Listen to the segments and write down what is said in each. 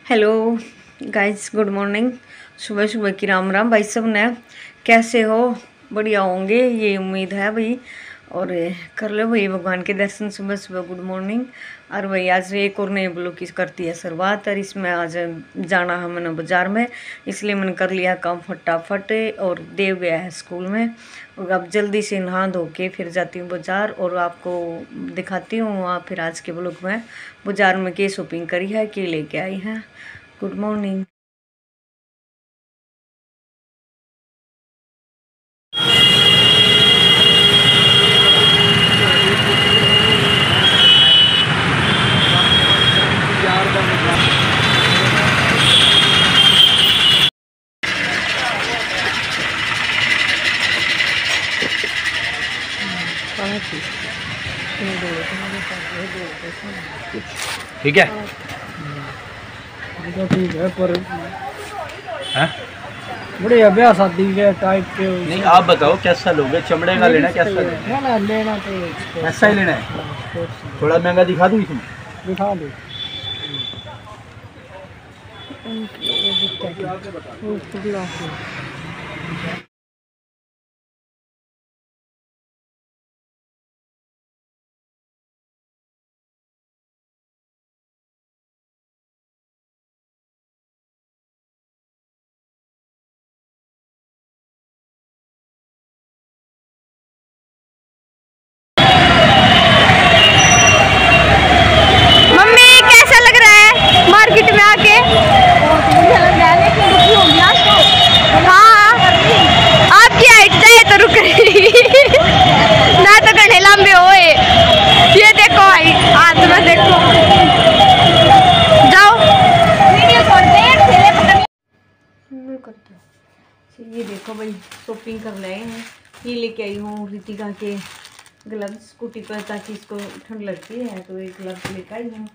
Hello guys, good morning. सुबह सुबह की राम राम भाई सब ने। कैसे हो? बढ़िया होंगे, ये उम्मीद है भाई। और कर लो भाई भगवान के दर्शन सुबह सुबह। Good morning. और भाई आज एक और नए ब्लॉग की करती है शुरुआत। और इसमें आज जाना है मैंने बाजार में, इसलिए मैंने कर लिया काम फटाफट। और देव गया है स्कूल में, और अब जल्दी से नहा धो के फिर जाती हूँ बाजार और आपको दिखाती हूँ वहाँ फिर आज के ब्लॉग में बाजार में क्या शॉपिंग करी है, क्या लेके आई है। Good morning. ठीक है। तो ठीक है पर हैं? बड़े ब्याह शादी के टाइप के नहीं, आप बताओ कैसा लोगे? चमड़े का लेना है, कैसा लेना है? ना लेना तो ऐसा ही लेना है। थोड़ा महंगा दिखा दूँ इसमें? दिखा दो। मम्मी कैसा लग रहा है मार्केट में आके? हाँ, आपकी हाइट जाए तो रुक रही ना तो घने लंबे होए। ये देखो भाई, हाथ में देखो। जाओ ये देखो भाई, शॉपिंग कर लाए हैं। ये लेके आई हूँ रितिका के ग्लव्स स्कूटी पर, ताकि इसको ठंड लगती है तो एक ग्लव्स लेकर आई हूँ।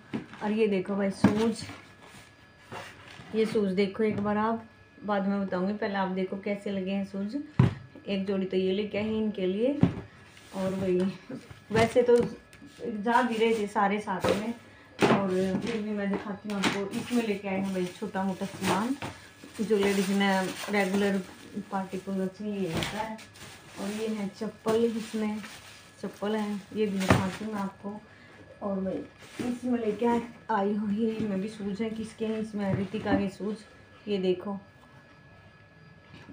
और ये देखो भाई शूज, ये शूज देखो एक बार, आप बाद में बताऊंगी, पहले आप देखो कैसे लगे हैं शूज। एक जोड़ी तो ये लेके आई इनके लिए। और भाई वैसे तो जा भी रहे थे सारे साथ में, और फिर भी मैं दिखाती हूँ आपको। इसमें लेके आए हैं भाई छोटा मोटा सामान जो लेडीज ने रेगुलर पार्टी प्रोडक्ट्स में ये होता है। और ये है चप्पल, इसमें चप्पल है, ये भी दिखाती हूँ आपको। और मैं इसमें लेके आई हूँ, ये में भी शूज है। किसके हैं? इसमें रितिका के शूज। ये देखो,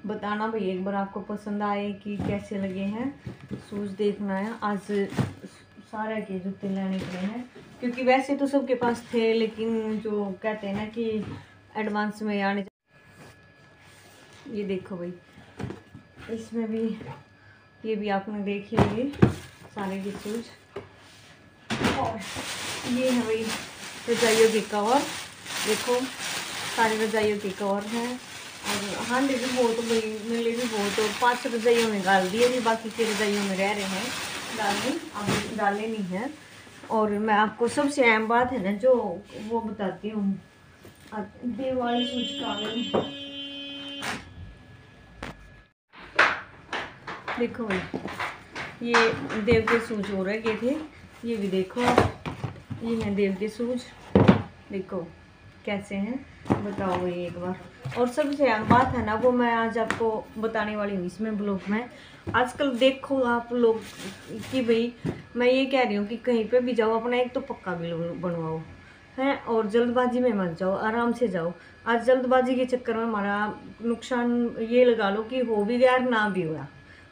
बताना भाई एक बार आपको पसंद आए कि कैसे लगे हैं। शूज देखना है। आज सारे के जूते लेने पड़े हैं, क्योंकि वैसे तो सबके पास थे, लेकिन जो कहते हैं ना कि एडवांस में आने। ये देखो भाई, इसमें भी ये भी आपने देख ही लिए सारे के शूज। और ये है भाई रजाइयों के कवर, देखो सारे रजाइयों के कवर हैं। और हाँ ले भी बहुत भाई, मिले भी बहुत, और 5 रजाइयों में डाल दिए, भी बाकी के रजाइयों में रह रहे हैं डालने, अब डाले नहीं है। और मैं आपको सबसे अहम बात है ना जो वो बताती हूँ, दिवाली सूच का। देखो भाई, ये देव के सूज हो रहे गए थे, ये भी देखो, ये हैं देव के सूज। देखो कैसे हैं, बताओ भाई एक बार। और सबसे अहम बात है ना वो मैं आज आपको बताने वाली हूँ इसमें ब्लॉग में। आजकल देखो आप लोग कि भाई, मैं ये कह रही हूँ कि कहीं पे भी जाओ अपना एक तो पक्का बिल बनवाओ है, और जल्दबाजी में मत जाओ, आराम से जाओ। आज जल्दबाजी के चक्कर में हमारा नुकसान ये लगा लो कि हो भी गया ना भी हुआ।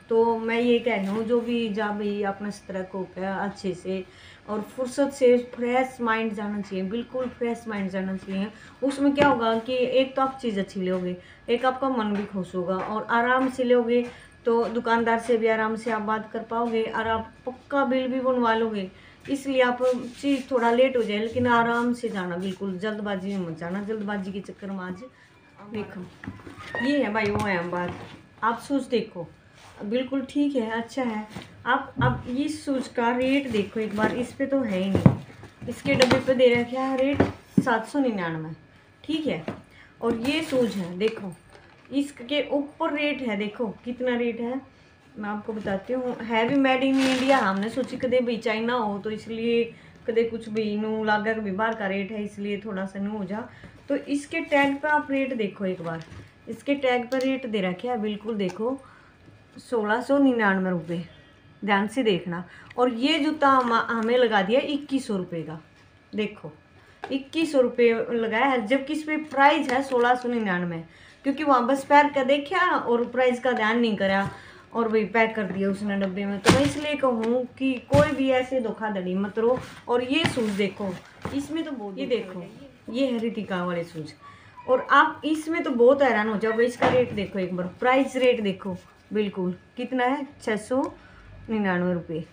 तो मैं ये कह रही हूँ जो भी जा भाई अपना सतर्क होकर अच्छे से और फुर्सत से फ्रेश माइंड जाना चाहिए, बिल्कुल फ्रेश माइंड जाना चाहिए। उसमें क्या होगा कि एक तो आप चीज़ अच्छी लोगे, एक आपका मन भी खुश होगा, और आराम से लोगे तो दुकानदार से भी आराम से आप बात कर पाओगे, और आप पक्का बिल भी बनवा लोगे। इसलिए आप चीज़ थोड़ा लेट हो जाए, लेकिन आराम से जाना, बिल्कुल जल्दबाजी में मत जाना। जल्दबाजी के चक्कर में आज देखो ये है भाई वो है बात। आप सोच देखो, बिल्कुल ठीक है, अच्छा है। आप ये सूज का रेट देखो एक बार, इस पे तो है ही नहीं, इसके डब्बे पे दे रखा है रेट 799, ठीक है। और ये सूज है देखो, इसके ऊपर रेट है, देखो कितना रेट है, मैं आपको बताती हूँ। है भी मेड इन इंडिया, हमने सोची कदे भाई चाइना हो तो इसलिए कदे कुछ भी नू लागा कभी बाहर का रेट है इसलिए थोड़ा सा नू हो जा। तो इसके टैग पे आप रेट देखो एक बार, इसके टैग पर रेट दे रखे है बिल्कुल देखो 1699 रुपये, ध्यान से देखना। और ये जूता हमें लगा दिया 2100 रुपये का, देखो 2100 रुपये लगाया है, जबकि इस पर प्राइस है 1699, क्योंकि वहाँ बस पैर का देखा और प्राइस का ध्यान नहीं करा और वही पैक कर दिया उसने डब्बे में। तो मैं इसलिए कहूँ कि कोई भी ऐसे धोखाधड़ी मत करो। और ये शूज़ देखो, इसमें तो बहुत, ये देखो ये है रितिका वाले शूज़, और आप इसमें तो बहुत हैरान हो जाओगे। इसका रेट देखो एक बार, प्राइस रेट देखो बिल्कुल कितना है 699 रुपये,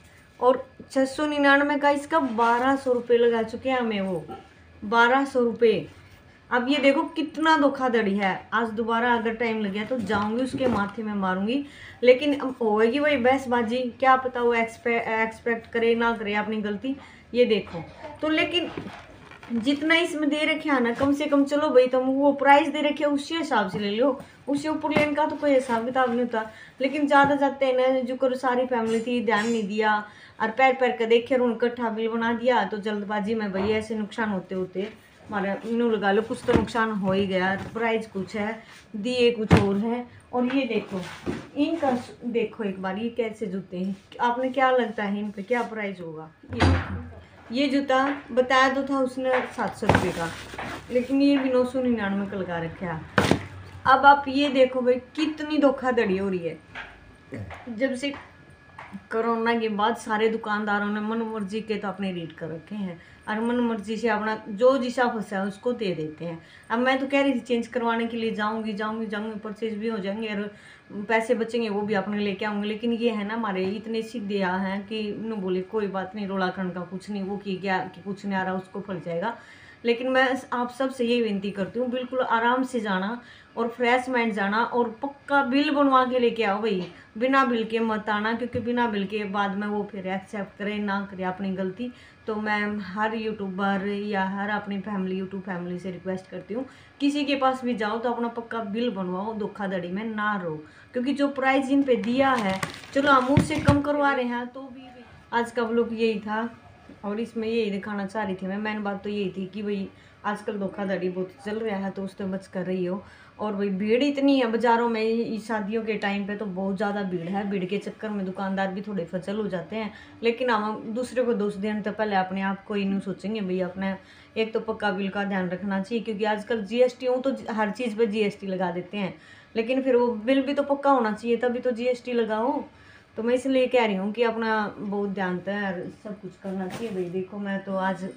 और 699 का इसका 1200 रुपये लगा चुके हैं हमें वो, 1200 रुपये। अब ये देखो कितना धोखाधड़ी है। आज दोबारा अगर टाइम लग गया तो जाऊंगी उसके माथे में मारूंगी, लेकिन होएगी वही बहसबाजी, क्या पता वो एक्सपेक्ट करे ना करे अपनी गलती। ये देखो तो, लेकिन जितना इसमें दे रखे है ना, कम से कम चलो भाई तुम वो प्राइस दे रखे उसी हिसाब से ले लो, उससे ऊपर लेने का तो कोई हिसाब किताब नहीं होता। लेकिन ज़्यादा जाते हैं ना, जो करो सारी फैमिली थी ध्यान नहीं दिया और पैर पैर का देखे और उनका इकट्ठा बिल बना दिया, तो जल्दबाजी में भाई ऐसे नुकसान होते होते हमारा इनू लगा लो कुछ तो नुकसान हो ही गया। प्राइस कुछ है, दिए कुछ और है। और ये देखो इनका देखो एक बार, ये कैसे जूते हैं, आपने क्या लगता है इन पे क्या प्राइस होगा। ये देखो, ये जूता बताया तो था उसने 700 रुपये का, लेकिन ये भी 999 का लगा रखा है। अब आप ये देखो भाई कितनी धोखाधड़ी हो रही है। जब से कोरोना के बाद सारे दुकानदारों ने मन मर्जी के तो अपने रेट कर रखे हैं, और मन मर्जी से अपना जो जिसा फंसा है उसको दे देते हैं। अब मैं तो कह रही थी चेंज करवाने के लिए जाऊंगी, परचेज भी हो जाएंगे और पैसे बचेंगे वो भी अपने लेके आऊँगी। लेकिन ये है ना हमारे इतने सीधे हैं कि न बोले कोई बात नहीं, रोला खंड का कुछ नहीं, वो की गया कि कुछ नहीं आ रहा उसको फल जाएगा। लेकिन मैं आप सबसे यही विनती करती हूँ, बिल्कुल आराम से जाना और फ्रेश माइंड जाना, और पक्का बिल बनवा के लेके आओ भाई, बिना बिल के मत आना, क्योंकि बिना बिल के बाद में वो फिर एक्सेप्ट करे ना करे अपनी गलती। तो मैं हर यूट्यूबर या हर अपनी फैमिली यूट्यूब फैमिली से रिक्वेस्ट करती हूँ, किसी के पास भी जाओ तो अपना पक्का बिल बनवाओ, धोखाधड़ी में ना रहो। क्योंकि जो प्राइस इन पे दिया है, चलो हम उससे कम करवा रहे हैं तो भी। आज का व्लॉग यही था और इसमें यही दिखाना चाह रही थी मैं। मेन बात तो यही थी कि भाई आजकल धोखाधड़ी बहुत चल रहा है, तो उससे बच कर रही हो। और भाई भीड़ इतनी है बाज़ारों में, इस शादियों के टाइम पे तो बहुत ज़्यादा भीड़ है। भीड़ के चक्कर में दुकानदार भी थोड़े फचल हो जाते हैं। लेकिन हम दूसरे को दोष देने तो पहले अपने आप को ही नहीं सोचेंगे भाई। अपने एक तो पक्का बिल का ध्यान रखना चाहिए, क्योंकि आजकल GST हूँ तो हर चीज़ पर GST लगा देते हैं, लेकिन फिर वो बिल भी तो पक्का होना चाहिए तभी तो GST लगाओ। तो मैं इसलिए कह रही हूँ कि अपना बहुत ध्यान है, सब कुछ करना चाहिए भाई। देखो मैं तो आज